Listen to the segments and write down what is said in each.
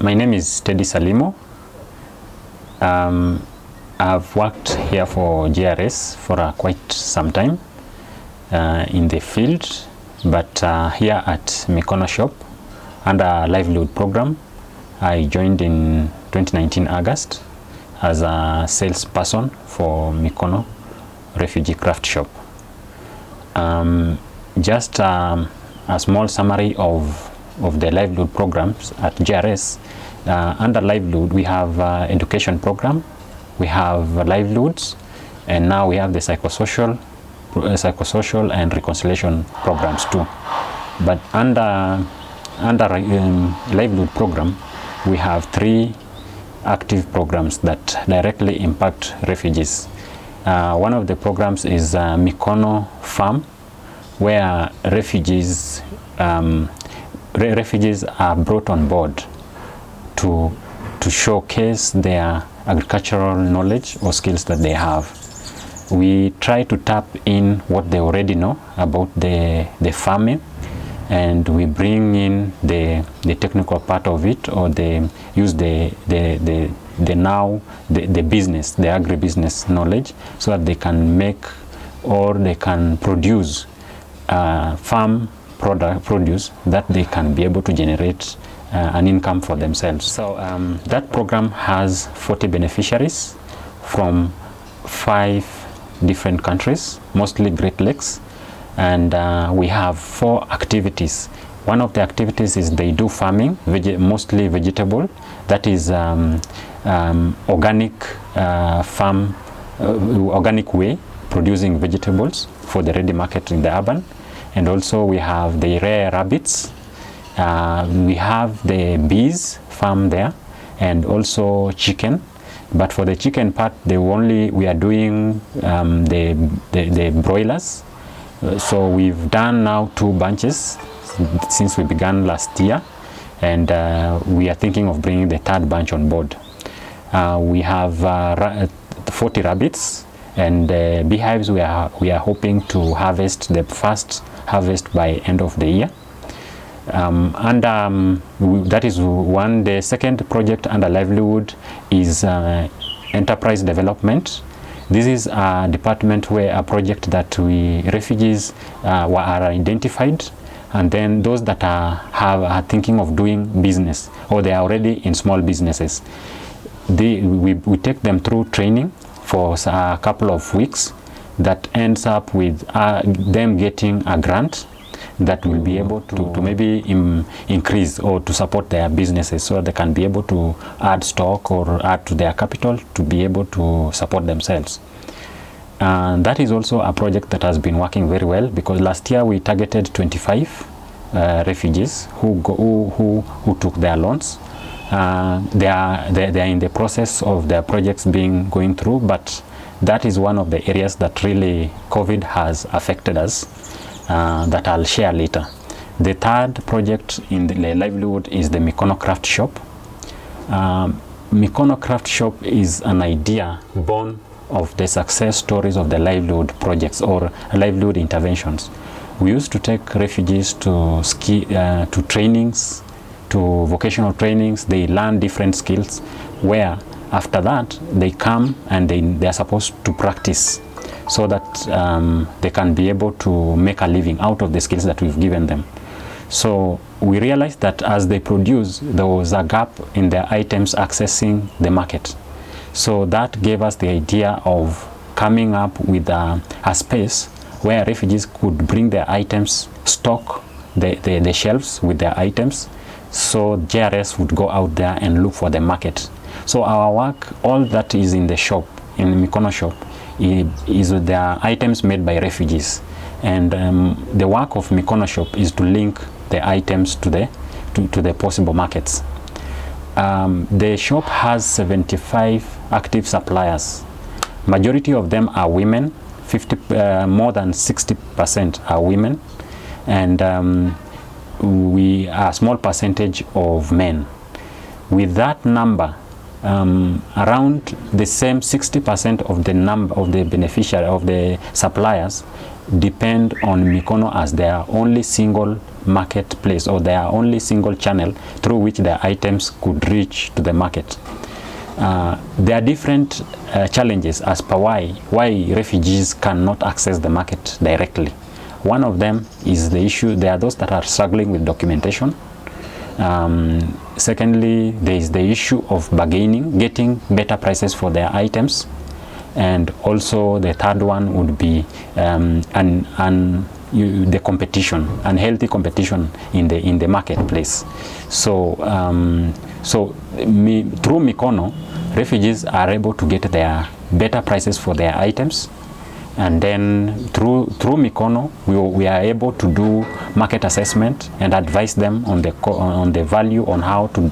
My name is Teddy Salimo. I've worked here for JRS for quite some time in the field, but here at Mikono Shop under livelihood program, I joined in 2019 August as a salesperson for Mikono Refugee Craft Shop. Just a small summary of the livelihood programs at JRS. Under livelihood, we have education program, we have livelihoods, and now we have the psychosocial and reconciliation programs too. But under livelihood program, we have 3 active programs that directly impact refugees. One of the programs is Mikono Farm, where refugees are brought on board to showcase their agricultural knowledge or skills that they have. We try to tap in what they already know about the farming, and we bring in the technical part of it, or they use the business, the agribusiness knowledge, so that they can make or they can produce farm produce that they can be able to generate an income for themselves. So that program has 40 beneficiaries from 5 different countries, mostly Great Lakes, and we have 4 activities. One of the activities is they do farming, mostly vegetable, that is organic farm, organic way, producing vegetables for the ready market in the urban. And also we have the rare rabbits, we have the bees farm there, and also chicken. But for the chicken part, we are doing the broilers. So we've done now 2 bunches since we began last year, and we are thinking of bringing the 3rd bunch on board. We have 40 rabbits, and beehives we are hoping to harvest the first harvest by end of the year. That is one. The second project under livelihood is enterprise development. This is a department where a project that refugees are identified, and then those that are thinking of doing business, or they are already in small businesses, we take them through training for a couple of weeks that ends up with them getting a grant that will be able to maybe increase or to support their businesses, so they can be able to add stock or add to their capital to be able to support themselves. And that is also a project that has been working very well, because last year we targeted 25 refugees who took their loans. They are in the process of their projects going through, but that is one of the areas that really COVID has affected us, that I'll share later. The 3rd project in the livelihood is the Mikono Craft Shop. Mikono Craft Shop is an idea born of the success stories of the livelihood projects or livelihood interventions. We used to take refugees to trainings, to vocational trainings. They learn different skills, where after that they come and they are supposed to practice, so that they can be able to make a living out of the skills that we've given them. So we realized that as they produce, there was a gap in their items accessing the market. So that gave us the idea of coming up with a space where refugees could bring their items, stock the shelves with their items, so JRS would go out there and look for the market. So our work, all that is in the shop, in the Mikono Shop, is their items made by refugees. And the work of Mikono Shop is to link the items to the possible markets. The shop has 75 active suppliers. Majority of them are women. More than 60% are women, and we are a small percentage of men. With that number, around the same 60% of the number of the beneficiary of the suppliers depend on Mikono as their only single marketplace, or their only single channel through which their items could reach to the market. There are different challenges as per why refugees cannot access the market directly. One of them is the issue, there are those that are struggling with documentation. Secondly, there is the issue of bargaining, getting better prices for their items. And also the third one would be the competition, unhealthy competition in the marketplace. So through Mikono, refugees are able to get their better prices for their items, and then through Mikono we are able to do market assessment and advise them on the value, on how to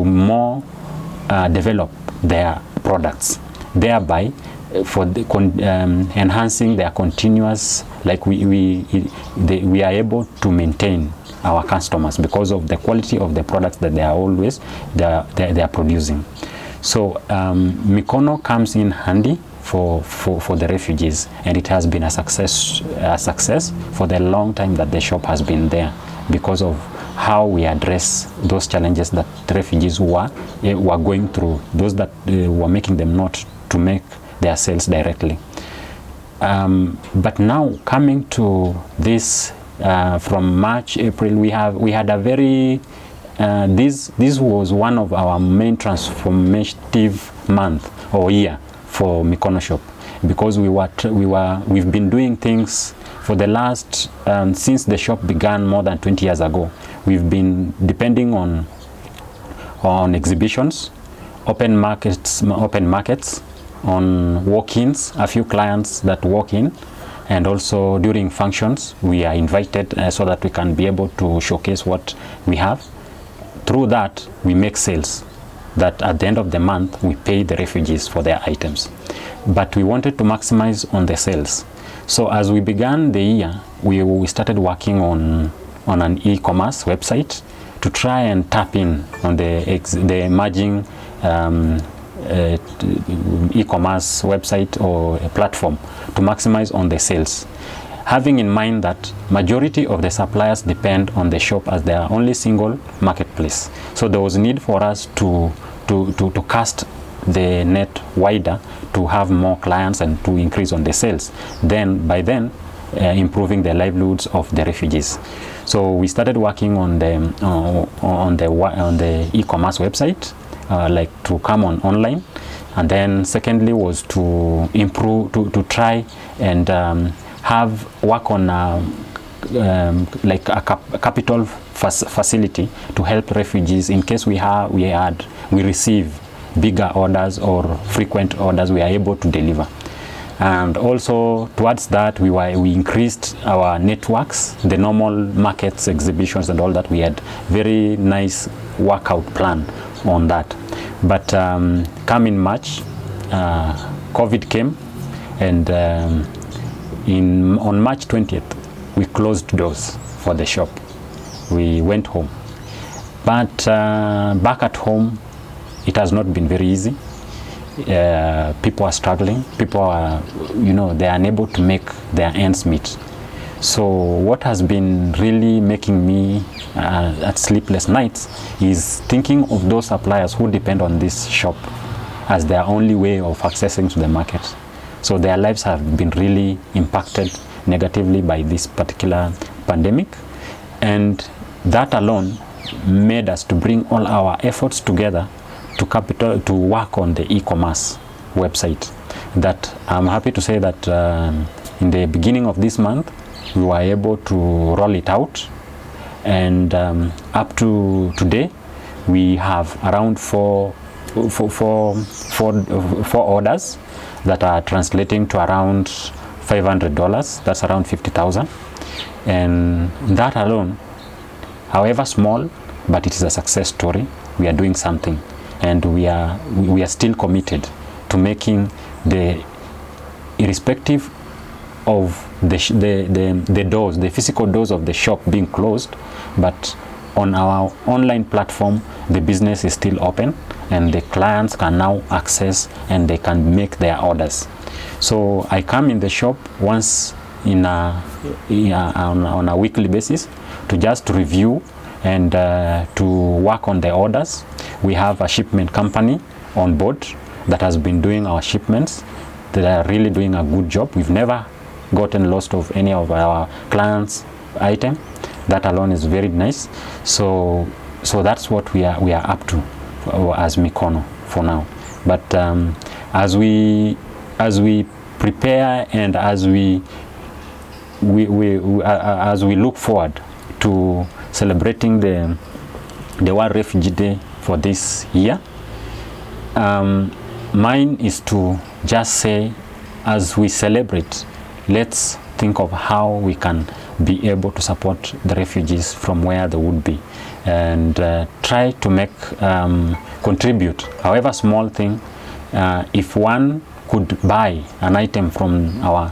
more develop their products, thereby for enhancing their continuous, like we are able to maintain our customers because of the quality of the products that they are producing. So Mikono comes in handy for the refugees, and it has been a success for the long time that the shop has been there, because of how we address those challenges that the refugees were going through, those that were making them not to make their sales directly. But now coming to this, from March, April, we had a very this was one of our main transformative month or year for Mikono Shop, because we've been doing things for the last since the shop began more than 20 years ago. We've been depending on exhibitions, open markets, on walk-ins, a few clients that walk in, and also during functions we are invited so that we can be able to showcase what we have. Through that we make sales that at the end of the month we pay the refugees for their items, but we wanted to maximize on the sales. So as we began the year, we started working on an e-commerce website to try and tap in on the emerging e-commerce website or a platform to maximize on the sales, having in mind that majority of the suppliers depend on the shop as their only single marketplace. So there was need for us to cast the net wider, to have more clients and to increase on the sales, by then improving the livelihoods of the refugees. So we started working on the e-commerce website, like to come online, and then secondly was to improve, to try and work on like a capital facility to help refugees in case we receive bigger orders or frequent orders, we are able to deliver. And also towards that we increased our networks, the normal markets, exhibitions and all that. We had very nice workout plan on that. But come in March, COVID came, and on March 20th we closed doors for the shop. We went home, but back at home it has not been very easy. People are struggling, people are, they are unable to make their ends meet. So what has been really making me at sleepless nights is thinking of those suppliers who depend on this shop as their only way of accessing to the market. So their lives have been really impacted negatively by this particular pandemic, and that alone made us to bring all our efforts together to work on the e-commerce website. That I'm happy to say that in the beginning of this month we were able to roll it out, and up to today we have around four orders that are translating to around $500. That's around 50,000, and that alone, however small, but it is a success story. We are doing something, and we are still committed to making irrespective of the doors, the physical doors of the shop being closed, but on our online platform the business is still open, and the clients can now access and they can make their orders. So I come in the shop once on a weekly basis to just review and to work on the orders. We have a shipment company on board that has been doing our shipments. They are really doing a good job. We've never gotten lost of any of our clients' item. That alone is very nice. So that's what we are up to as Mikono for now. But as we prepare and as we look forward to celebrating the World Refugee Day for this year, mine is to just say, as we celebrate, let's think of how we can be able to support the refugees from where they would be, and try to make contribute, however small thing. If one could buy an item from our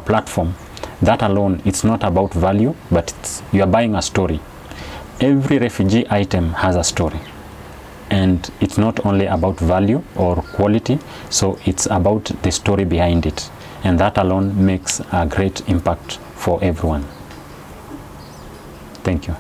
platform, that alone, it's not about value, but you are buying a story. Every refugee item has a story, and it's not only about value or quality, so it's about the story behind it, and that alone makes a great impact for everyone. Thank you.